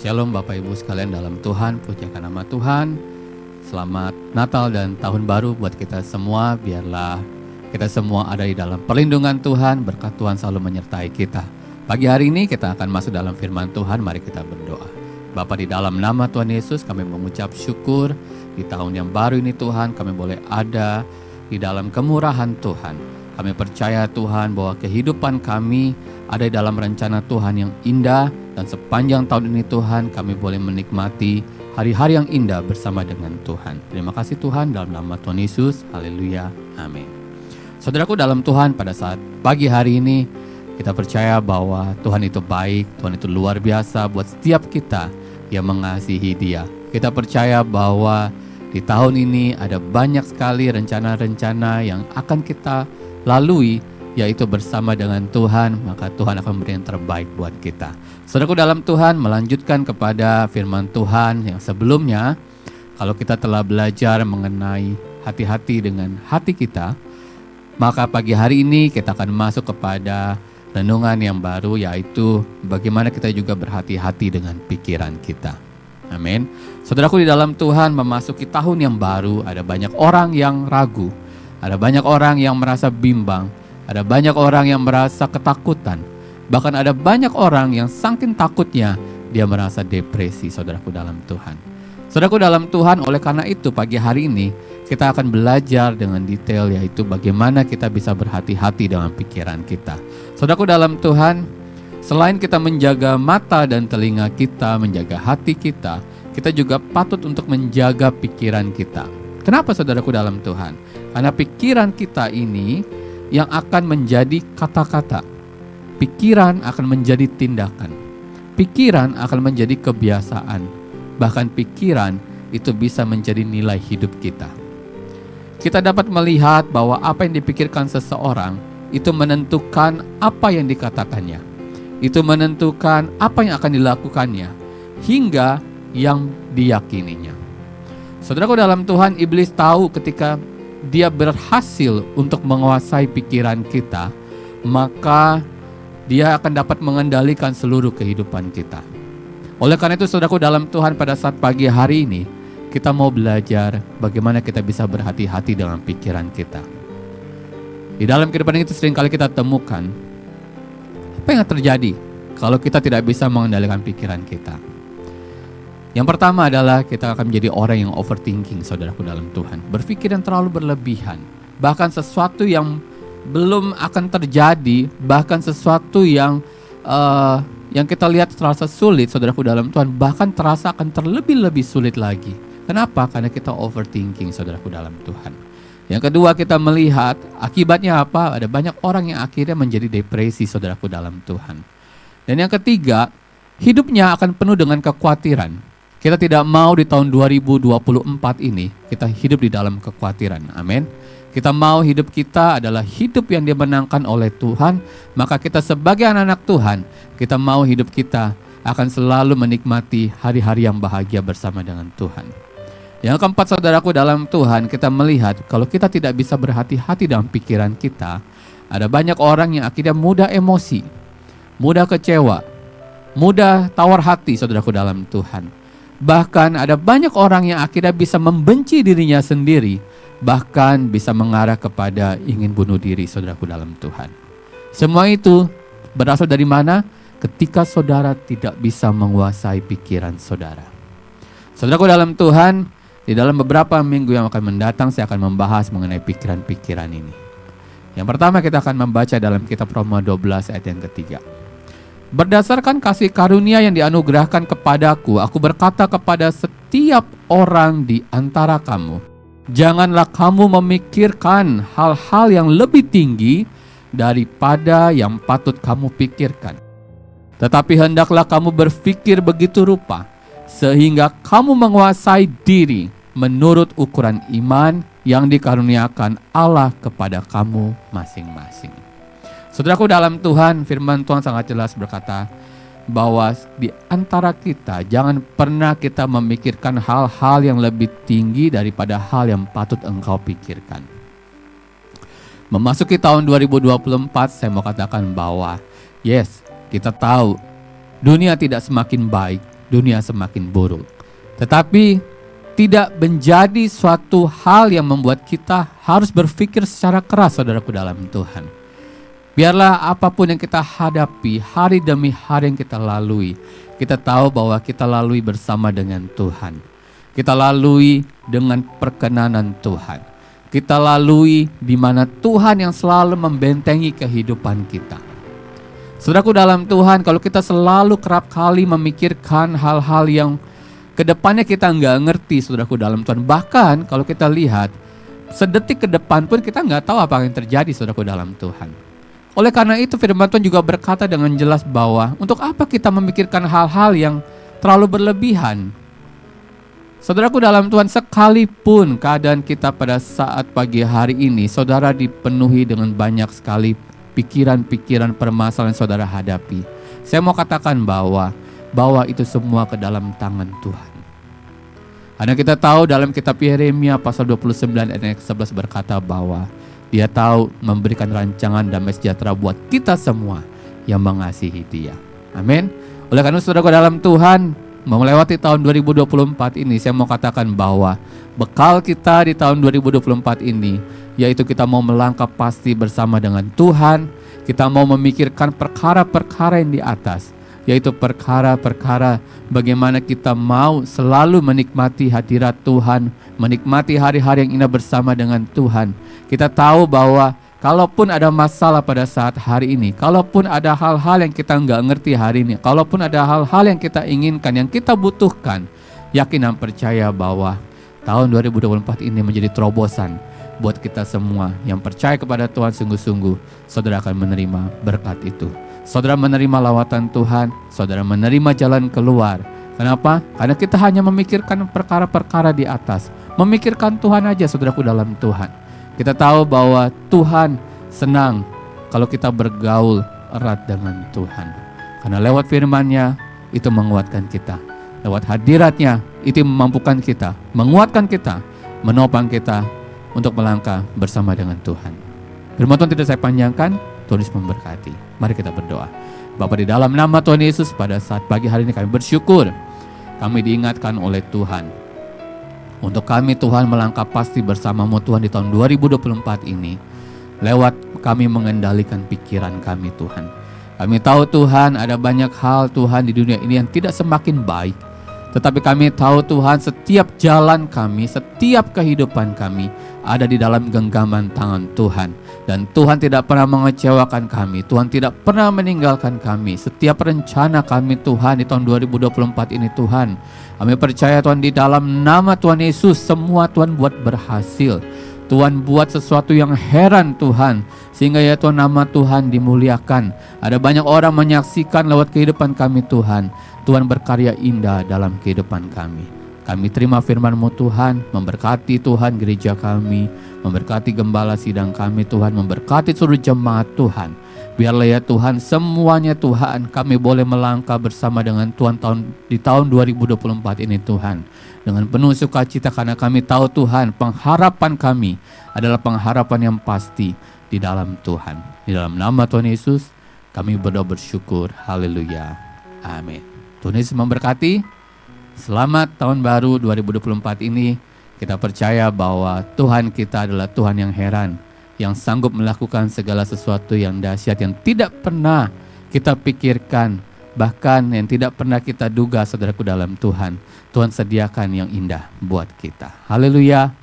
Shalom Bapak Ibu sekalian dalam Tuhan, pujikan nama Tuhan. Selamat Natal dan Tahun Baru buat kita semua. Biarlah kita semua ada di dalam perlindungan Tuhan, berkat Tuhan selalu menyertai kita. Pagi hari ini kita akan masuk dalam firman Tuhan, mari kita berdoa. Bapa, di dalam nama Tuhan Yesus kami mengucap syukur di tahun yang baru ini Tuhan, kami boleh ada di dalam kemurahan Tuhan. Kami percaya Tuhan bahwa kehidupan kami ada di dalam rencana Tuhan yang indah, dan sepanjang tahun ini Tuhan kami boleh menikmati hari-hari yang indah bersama dengan Tuhan. Terima kasih Tuhan, dalam nama Tuhan Yesus, haleluya, amin. Saudaraku dalam Tuhan, pada saat pagi hari ini kita percaya bahwa Tuhan itu baik, Tuhan itu luar biasa buat setiap kita yang mengasihi Dia. Kita percaya bahwa di tahun ini ada banyak sekali rencana-rencana yang akan kita lalui, yaitu bersama dengan Tuhan, maka Tuhan akan memberi yang terbaik buat kita. Saudaraku dalam Tuhan, melanjutkan kepada firman Tuhan yang sebelumnya, kalau kita telah belajar mengenai hati-hati dengan hati kita, maka pagi hari ini kita akan masuk kepada renungan yang baru, yaitu bagaimana kita juga berhati-hati dengan pikiran kita. Amin. Saudaraku di dalam Tuhan, memasuki tahun yang baru, ada banyak orang yang ragu, ada banyak orang yang merasa bimbang, ada banyak orang yang merasa ketakutan, bahkan ada banyak orang yang saking takutnya dia merasa depresi, saudaraku dalam Tuhan. Saudaraku dalam Tuhan, oleh karena itu pagi hari ini kita akan belajar dengan detail, yaitu bagaimana kita bisa berhati-hati dengan pikiran kita. Saudaraku dalam Tuhan, selain kita menjaga mata dan telinga kita, menjaga hati kita, kita juga patut untuk menjaga pikiran kita. Kenapa saudaraku dalam Tuhan? Karena pikiran kita ini yang akan menjadi kata-kata. Pikiran akan menjadi tindakan. Pikiran akan menjadi kebiasaan. Bahkan pikiran itu bisa menjadi nilai hidup kita. Kita dapat melihat bahwa apa yang dipikirkan seseorang itu menentukan apa yang dikatakannya. Itu menentukan apa yang akan dilakukannya hingga yang diyakininya. Saudaraku dalam Tuhan, iblis tahu ketika dia berhasil untuk menguasai pikiran kita, maka dia akan dapat mengendalikan seluruh kehidupan kita. Oleh karena itu saudaraku dalam Tuhan, pada saat pagi hari ini kita mau belajar bagaimana kita bisa berhati-hati dengan pikiran kita. Di dalam kehidupan itu seringkali kita temukan apa yang terjadi kalau kita tidak bisa mengendalikan pikiran kita. Yang pertama adalah kita akan menjadi orang yang overthinking, saudaraku dalam Tuhan. Berpikir yang terlalu berlebihan. Bahkan sesuatu yang belum akan terjadi, bahkan sesuatu yang kita lihat terasa sulit, saudaraku dalam Tuhan, bahkan terasa akan terlebih-lebih sulit lagi. Kenapa? Karena kita overthinking, saudaraku dalam Tuhan. Yang kedua, kita melihat akibatnya apa? Ada banyak orang yang akhirnya menjadi depresi, saudaraku dalam Tuhan. Dan yang ketiga, hidupnya akan penuh dengan kekhawatiran. Kita tidak mau di tahun 2024 ini kita hidup di dalam kekhawatiran. Amin. Kita mau hidup kita adalah hidup yang dimenangkan oleh Tuhan. Maka kita sebagai anak-anak Tuhan, kita mau hidup kita akan selalu menikmati hari-hari yang bahagia bersama dengan Tuhan. Yang keempat saudaraku dalam Tuhan, kita melihat kalau kita tidak bisa berhati-hati dalam pikiran kita, ada banyak orang yang akhirnya mudah emosi, mudah kecewa, mudah tawar hati saudaraku dalam Tuhan. Bahkan ada banyak orang yang akhirnya bisa membenci dirinya sendiri, bahkan bisa mengarah kepada ingin bunuh diri, saudaraku dalam Tuhan. Semua itu berasal dari mana? Ketika saudara tidak bisa menguasai pikiran saudara. Saudaraku dalam Tuhan, di dalam beberapa minggu yang akan mendatang saya akan membahas mengenai pikiran-pikiran ini. Yang pertama kita akan membaca dalam kitab Roma 12 ayat yang ketiga. Berdasarkan kasih karunia yang dianugerahkan kepadaku, aku berkata kepada setiap orang di antara kamu, janganlah kamu memikirkan hal-hal yang lebih tinggi daripada yang patut kamu pikirkan. Tetapi hendaklah kamu berpikir begitu rupa, sehingga kamu menguasai diri menurut ukuran iman yang dikaruniakan Allah kepada kamu masing-masing. Saudaraku dalam Tuhan, firman Tuhan sangat jelas berkata bahwa di antara kita jangan pernah kita memikirkan hal-hal yang lebih tinggi daripada hal yang patut engkau pikirkan. Memasuki tahun 2024, saya mau katakan bahwa yes, kita tahu dunia tidak semakin baik, dunia semakin buruk. Tetapi tidak menjadi suatu hal yang membuat kita harus berpikir secara keras, saudaraku dalam Tuhan. Biarlah apapun yang kita hadapi, hari demi hari yang kita lalui, kita tahu bahwa kita lalui bersama dengan Tuhan. Kita lalui dengan perkenanan Tuhan. Kita lalui di mana Tuhan yang selalu membentengi kehidupan kita. Saudaraku dalam Tuhan, kalau kita selalu kerap kali memikirkan hal-hal yang kedepannya kita nggak ngerti, saudaraku dalam Tuhan. Bahkan kalau kita lihat, sedetik ke depan pun kita nggak tahu apa yang terjadi, saudaraku dalam Tuhan. Oleh karena itu firman Tuhan juga berkata dengan jelas bahwa untuk apa kita memikirkan hal-hal yang terlalu berlebihan. Saudaraku dalam Tuhan, sekalipun keadaan kita pada saat pagi hari ini, saudara dipenuhi dengan banyak sekali pikiran-pikiran permasalahan yang saudara hadapi. Saya mau katakan bahwa bawa itu semua ke dalam tangan Tuhan. Karena kita tahu dalam kitab Yeremia pasal 29 ayat 11 berkata bahwa Dia tahu memberikan rancangan damai sejahtera buat kita semua yang mengasihi Dia. Amin. Oleh karena saudara dalam Tuhan, melewati tahun 2024 ini, saya mau katakan bahwa bekal kita di tahun 2024 ini, yaitu kita mau melangkah pasti bersama dengan Tuhan. Kita mau memikirkan perkara-perkara yang di atas, yaitu perkara-perkara bagaimana kita mau selalu menikmati hadirat Tuhan, menikmati hari-hari yang indah bersama dengan Tuhan. Kita tahu bahwa kalaupun ada masalah pada saat hari ini, kalaupun ada hal-hal yang kita nggak ngerti hari ini, kalaupun ada hal-hal yang kita inginkan, yang kita butuhkan, yakin dan percaya bahwa tahun 2024 ini menjadi terobosan buat kita semua yang percaya kepada Tuhan sungguh-sungguh. Saudara akan menerima berkat itu. Saudara menerima lawatan Tuhan, saudara menerima jalan keluar. Kenapa? Karena kita hanya memikirkan perkara-perkara di atas, memikirkan Tuhan aja, saudaraku dalam Tuhan. Kita tahu bahwa Tuhan senang kalau kita bergaul erat dengan Tuhan. Karena lewat firman-Nya itu menguatkan kita. Lewat hadirat-Nya itu memampukan kita, menguatkan kita, menopang kita untuk melangkah bersama dengan Tuhan. Firman Tuhan tidak saya panjangkan, Tuhan Yesus memberkati. Mari kita berdoa. Bapa, di dalam nama Tuhan Yesus, pada saat pagi hari ini kami bersyukur. Kami diingatkan oleh Tuhan. Untuk kami Tuhan melangkah pasti bersama-Mu Tuhan di tahun 2024 ini. Lewat kami mengendalikan pikiran kami Tuhan. Kami tahu Tuhan ada banyak hal Tuhan di dunia ini yang tidak semakin baik. Tetapi kami tahu Tuhan setiap jalan kami, setiap kehidupan kami ada di dalam genggaman tangan Tuhan. Dan Tuhan tidak pernah mengecewakan kami. Tuhan tidak pernah meninggalkan kami. Setiap rencana kami Tuhan di tahun 2024 ini Tuhan, kami percaya Tuhan di dalam nama Tuhan Yesus semua Tuhan buat berhasil. Tuhan buat sesuatu yang heran Tuhan, sehingga ya Tuhan nama Tuhan dimuliakan. Ada banyak orang menyaksikan lewat kehidupan kami Tuhan. Tuhan berkarya indah dalam kehidupan kami. Kami terima firman-Mu Tuhan, memberkati Tuhan gereja kami, memberkati gembala sidang kami Tuhan, memberkati seluruh jemaat Tuhan. Biarlah ya Tuhan semuanya Tuhan kami boleh melangkah bersama dengan Tuhan di tahun 2024 ini Tuhan. Dengan penuh sukacita karena kami tahu Tuhan pengharapan kami adalah pengharapan yang pasti di dalam Tuhan. Di dalam nama Tuhan Yesus kami berdoa bersyukur. Haleluya. Amin. Tuhan Yesus memberkati. Selamat tahun baru 2024 ini. Kita percaya bahwa Tuhan kita adalah Tuhan yang heran, yang sanggup melakukan segala sesuatu yang dahsyat yang tidak pernah kita pikirkan, bahkan yang tidak pernah kita duga, saudaraku dalam Tuhan. Tuhan sediakan yang indah buat kita. Haleluya.